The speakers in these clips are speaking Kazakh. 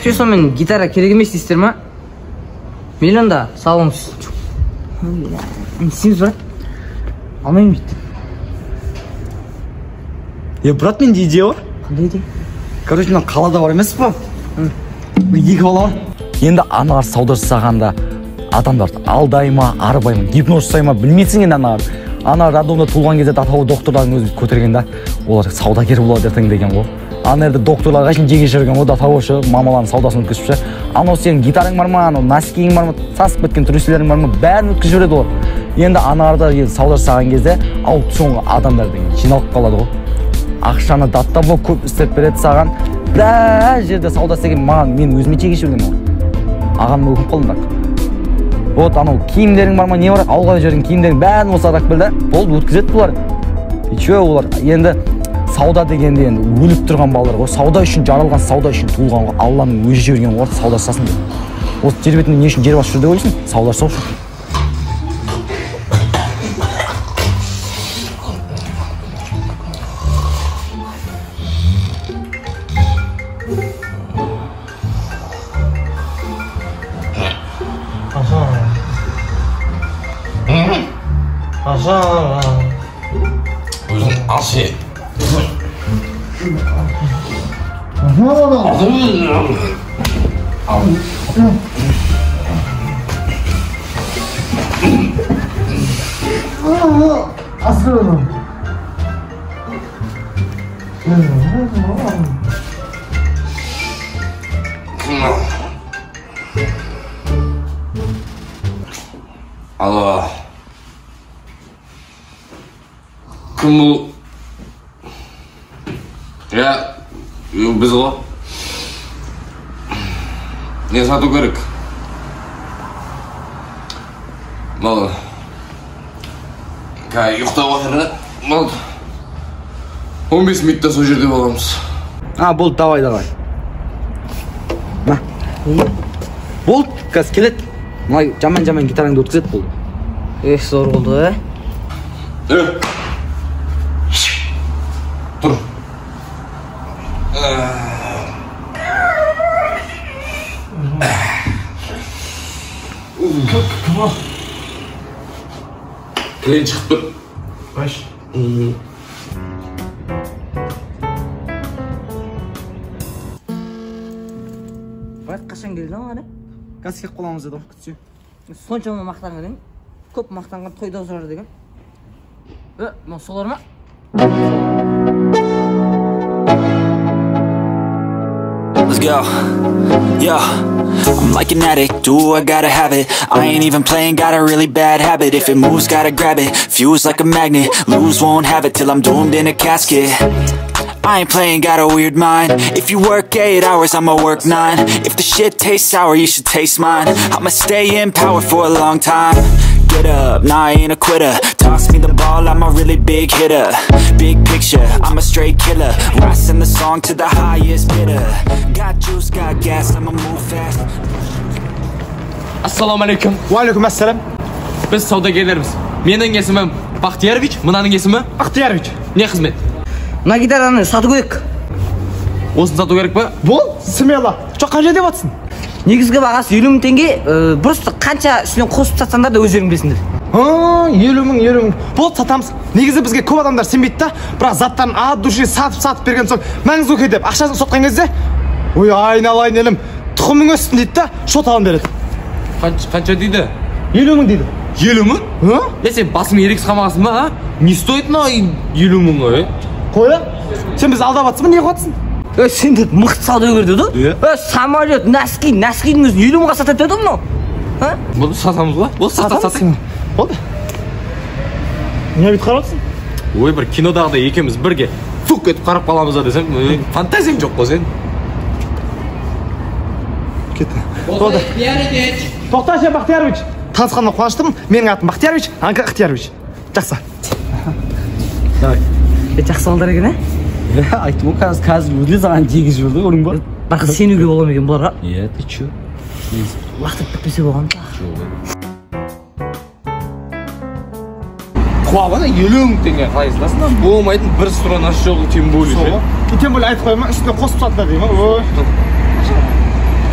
вообще сонымен гитара керек емес дейсіздер ма? Миллионда салыңыз. Несіңіз брат? Алмаймын дейді. Брат, менде идея бар. Қандай идея? Короче, мына қалада бар емес па? Екі бала бар. Енді аналар сауда жасағанда адамдар алдай ма, арбай ма, гипноз жасай ма білмейсің енді аналар. Ана роддомда туылған кезде атауы докторлардың өзі көтерген да, олар саудагер болады ертең деген ғой. Ана жерде докторлар қашын жеге жүрген ғой, атаушы мамалардың саудасын өткізіп ше. Анау сенің гитараң бар ма, анау носкиің бар ма, сасып кеткен трусилерің бар ма, бәрін өткізіп жүреді олар. Енді аналарда сауда жасаған кезде аукционға адамдар деген жиналып қалады ғой. Ақшаны даттап көп істеп береді саған. Бір жерде сауда істеген маған мен өзіме жеге жүрген ғой. Ағам өкініп қалдым бірақ. Вот анау киімдерің бар ма, не бар? Ауылға жүрген киімдерің бәрін осы арақ білді. Болды, өткізеді бұлар. И чё олар? Енді сауда дегенде енді өліп тұрған балалар ғой. Сауда үшін жаралған, сауда үшін туылған ғой. Алланың өзі жіберген ғой, сауда жасасын деп. Осы жер бетінде не үшін жер басып жүр деп ойлайсың? Сауда жасау үшін. Өзің алшы. Алло. Кім бұл? Біз ғой. Не сату керек? Болды. Ұйықтап отырды. Болды. 15 минутта сол жерде боламыз. Болды, давай. На. Болды, қазір келеді. Мынай жаман гитараңды өткізеді болды. Зор болды, Тұр. Клиент шығып тұр. Баш. Брат, қашан келді ана? Қазір келіп қаламыз деді, күтсе. Соншама мақтанған ең. Көп мақтанған тойда сұрар деген. Мына солар ма? Let's go. Yo, I'm like an addict, do I gotta have it. I ain't even playing, got a really bad habit. If it moves, gotta grab it, fuse like a magnet. Lose, won't have it till I'm doomed in a casket. I ain't playing, got a weird mind. If you work 8 hours, I'ma work 9. If the shit tastes sour, you should taste mine. I'ma stay in power for a long time. Get up, nah, I ain't a quitter. Toss me the ball, I'm a really big hitter. Big picture, I'm a straight killer. Rising the song to the highest bidder. Got juice, got gas, I'ma move fast. Assalamu alaikum. Wa alaikum assalam. Biz savdogarlarimiz. Mening ismim Baxtiyorovich, bunaning ismi Ixtiyorovich. Ne xizmat? Мына гитараны сату керек. Осын сату керек па? Бол, смело. Қанша деп атсың? Негізгі бағасы 50 000 теңге. Просто қанша үстінен қосып сатсаңдар да өздерің білесіңдер. 50 000. Бол, сатамыз. Негізі бізге көп адамдар сенбейді да, бірақ заттарын от души сатып берген соң, мәңіз өке деп ақшасын сотқан кезде, ой, айналайын елім, тұқымың өссін дейді да, шот алым береді. Қанша дейді? 50 000 дейді. 50 000? Сен басың ерекс қамағасың ба? Не стоит на 50 000? Қоя? Сен біз алдап атсың ба, не қуатсың? Сен деді мықты саудагер деді. Самолет, носкидің өзін 50 000-ға сатады деді мынау. Болды, сатамыз ба? Болды, сатамыз. Болды. Не бүйтіп қарап атсың? Ой, бір кинодағыдай екеуміз бірге фук етіп қарап қаламыз да десем, фантазиям жоқ қой сен. Кетті. Болды. Тоқта, сен Бақтиярович. Танысқанына қуаныштымын. Менің атым Бақтиярович, Анка Ixtiyorovich. Жақсы. Давай. Жақсы балдар екен, Айтым ғой, қазір өзіне саған жегі жүрді, оның бар. Бірақ сенуге болам екен бұларға. Ты чё? Уақыт бітпесе болған. Қуабана 50 000 теңге қайсыласың? Болмайтын бір сұранасы жоқ, тем более. Тем более айтып қойма, үстіне қосып сатылар деймін.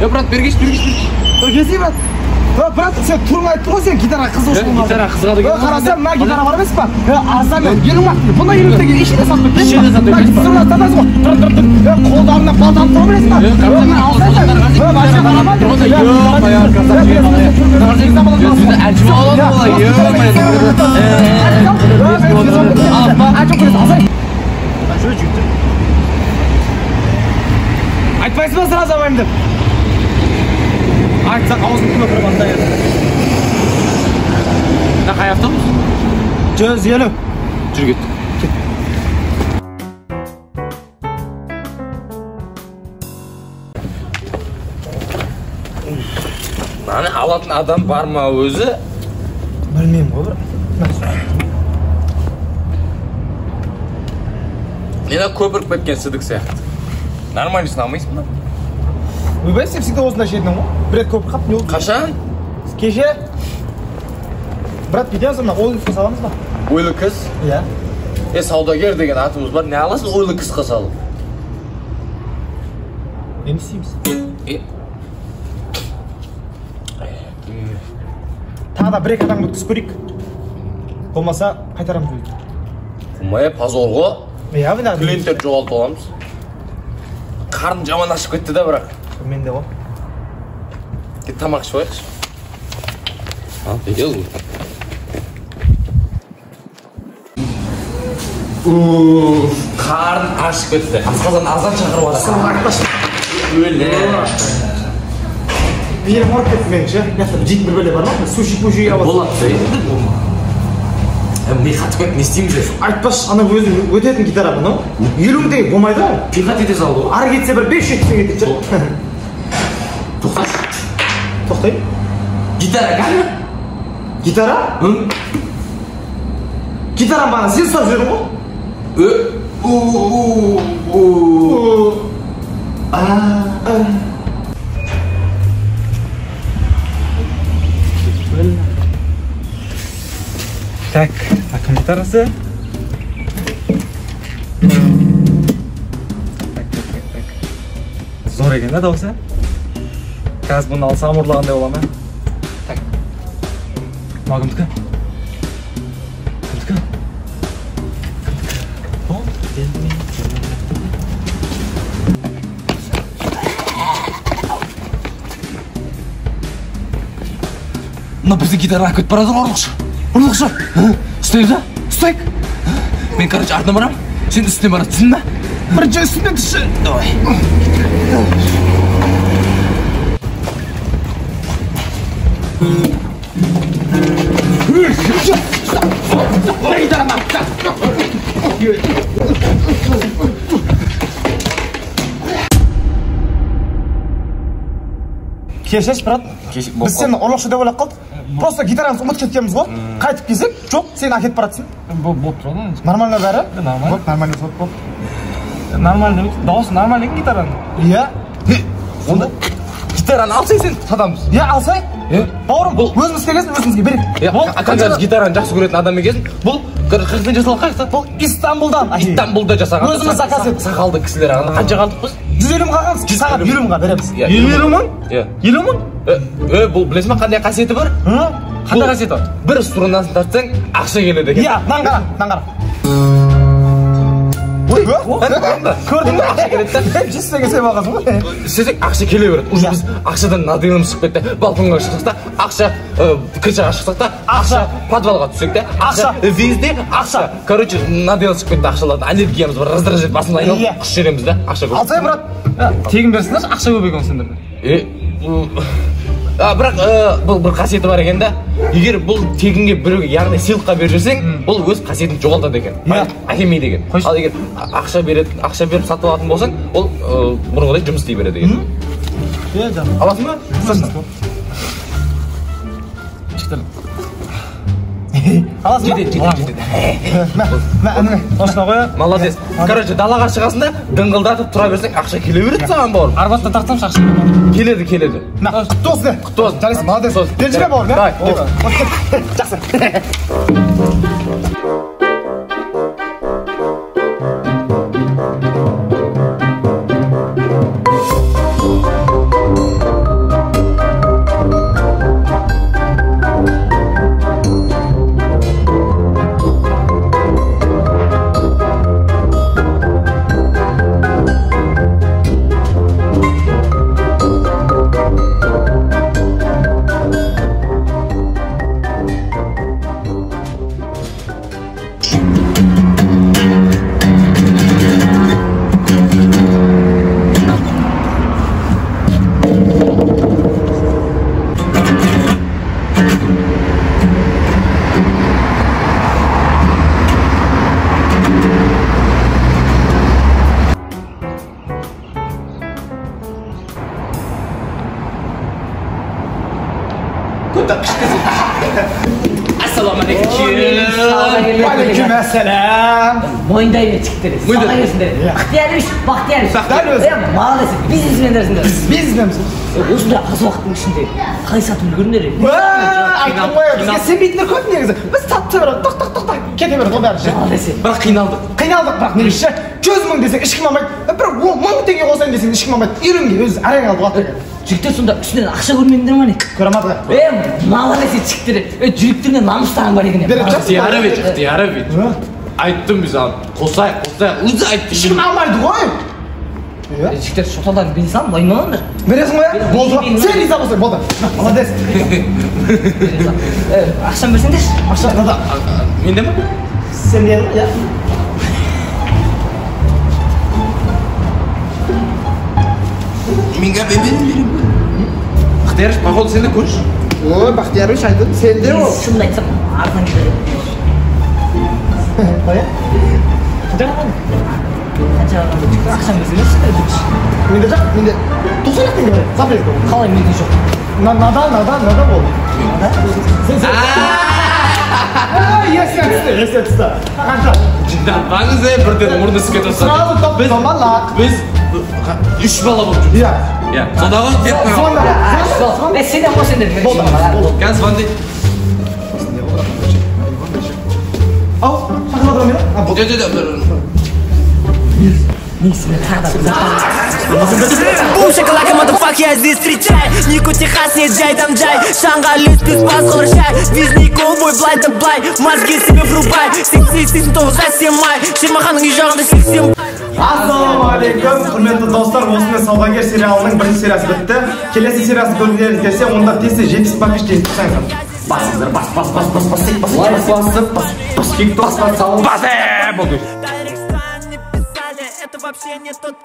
Ya брат, бергеш. Келсей брат. Брат, сен тұрмай айтты ғой сен гитараға қызығушылық болмады. Гитараға қызығады екен. Қарасам, мына гитара бар емес па? Арзан мен 20 мың. Бұны 20 теңге ешкім де сатпайды. Ешкім де сатпайды. Сырға сатасың ғой. Тұр. Қолдарына балтам тұр білесің ба? Мен алсайын. Машина қарамайды. Айтпайсың ба сразу алайын деп? Айтсақ аузын күмі тұрманда еді. Қай автобус? 150. Жүр кет. Маны алатын адам бар ма өзі? Білмеймін ғой бір. Нені көпіріп кеткен сыдық сияқты. Нормально сынамайсың ба? Өйбай, сен всегда осында шетінен ғой. Бір рет көпір қап, не oldu? Қашан? Кеше. Брат, бүйтеміз мына ойлы қыз аламыз ба? Ойлы қыз? Иә. Саудагер деген атымыз бар. Не аласың ойлы қыз қасалып? Не істейміз? Тағы да бір-екі адамға өткізіп көрейік. Болмаса қайтарамыз өйді. Құмай, позор ғой. Иә, бұна. Клиенттер жоғалтып аламыз. Қарным жаман ашып кетті да бірақ. Мен де ғой. Кет тамақ ішіп алайықшы. Ал, ел. Қарным ашып кетті. Асқазан азан шақырып жатыр. Өлі. Бейірім орып кетті меніңше. Яқты жейтін бір бөле бар ма? Суши-пуши ап Болады да енді. Ми қатып кетті, не істейміз де? айтпашы, ана өзі өтетін гитара бұны. 50 мың теңге болмайды ғой. Пихат ете салды ғой. Ары кетсе бір 500 теңге кетеді. Тоқташы. Тоқтайын. Гитара кәні? Гитара? Гитарам бана сен ұстап жүрдің ғой? Так, кім гитарасы? Так. Зор екен да дауысы? Қазір бұны алсам ұрлағандай бола ма? Так. Мына кімдікі? Кімдікі? Мына біздің гитара әкет барады ғой, ұрлықшы. Ұстайық да? Ұстайық. Мен, короче, артына барам. Сен үстіне барады, түсін ба? Бірінші үстінен түсі. Давай. Кешеш, брат. Біз сені ұрлықшы деп ойлап қалдық. Просто гитарамызды ұмытып кеткенбіз ғой. Қайтып келсек, жоқ, сен әкетіп баратсың. Болып тұрады. Нормально бәрі? Нормально. Нормально болып. Нормально емес. Дауысы нормально екен гитараның. Иә. Онда гитараны алсай сен сатамыз. Иә, алсай. Бауырым, өзіміз келесін, өзімізге берейік. Қанша гитараны жақсы көретін адам екенсің. Бұл қырықтан жасалған қайықта? Бұл Истанбулдан. Истанбулда жасаған. Өзіміз заказ еттік. Сақалды кісілер ағанда қанша қалдық біз? 150 мың қалғанбыз. Саған 50 мыңға береміз. 50 мың? 50 мың? Бұл білесің ба қандай қасиеті бар? Қандай қасиеті бар? Бір струнасын тартсаң ақша келеді екен. Иә, нан қара. Көрдің бе? Ақша келеді да. 100 теңге сен алғансың ғой. Сөйтсек ақша келе береді. Уже біз ақшадан надоеліміз шығып кетті. Балконға шықсақ та ақша, крышаға шықсақ та ақша, подвалға түссек те ақша, везде ақша. Короче, надоел шығып кетті ақшалардан. Аллергиямыз бар, раздражает басында айналып күш жереміз да ақша көп. Алсай, брат. Тегін берсіңдерші, ақша көп екен сендерде. Бірақ бұл бір қасиеті бар екен да. Егер бұл тегінге біреуге, яғни сыйлыққа беріп жүрсең, бұл өз қасиетін жоғалтады екен. Әкелмейді екен. Ал егер ақша беріп сатып алатын болсаң, ол бұрынғыдай жұмыс істей береді екен. Аласың ба? Шықтыр. Аласың ба? Жетеді. Осына қоя. Молодец. Короче, далаға шығасың да, дыңғылдатып тұра берсең, ақша келе береді саған бауырым. Арбатта тартсам ақша Келеді. Құтты олсын. Құтты олсын. Жарайсың, молодец. Бершіме бауырым, Давай. Жақсы. Aleykümselam. Мойындайбер жігіттер. Сала берсіңдер. Бақтиярбек, Бақтиярбек. Дәл өзі. Молодец, бизнесмендерсіңдер. Бизнесменсің. Осындай аз уақыттың ішінде қалай сатып үлгердіңдер? Айттым ғой, бізге сенбейтіндер көп негізі. Біз сатып беріп, тоқ, кете берді ғой бәрі. Молодец. Бірақ қиналдық. Қиналдық, бірақ негізі 100 мың десең ешкім алмайды. Бір 1000 теңге қосайын десең ешкім алмайды. Үйренге өзі әрең алды ғой. Жігіттер сонда үстінен ақша көрмедіңдер ма не? Көремады. Молодец жігіттер. Жүректерінен намыстарың бар екен. Ықтиярбек. Айттым біз ал. Қосайық. Өзі айтты. Ешкім алмайды ғой. Жігіттер шоталдан бензин салып, ойнамаңдар. Бересің ғой? Болды. Сен риза болсаң болды. Молодец. Ақшаны берсеңдерші. Ақша қада. Менде ма? Сен не? Менге бермедім. Ықтиярбек, походу сен де көрші. Ой, Бақтиярбек айтты. Сен де ол. Шынымды айтсам, арзан келеді. Қоя? Ақшаны берсеңдерші. Менде жоқ, менде 90 теңге бар. Запрет болды. Қалай менде жоқ? Надан болды. Еске түсті. Қанша? Жинданбаңыз бірден орны іске тосады. Сразу топ домалақ. Біз 3 бала болып жүрміз. Иә. Содағы кетті. Сенден қос ендер. Қазір звондайды. Ау, шақырып отырам мен. Бум шоколада, motherfucker, я здесь встречаю. Нику Техас, нет джай, там джай. Шангалис, ты спас, хорошай. Визни, ковбой, блай, да блай. Мозги себе врубай. Сексин, то засемай. Шермаханың үй жағында сексен. Ассалаумағалейкум, құрметті достар, осымен саудагер сериалының бірінші сериясы бітті. Келесі сериясы көргілеріңіз келсе, онда тесте 70 бакыш дейін тұсаңыздар. Басыңыздар, бас. Бас. Это вообще не тот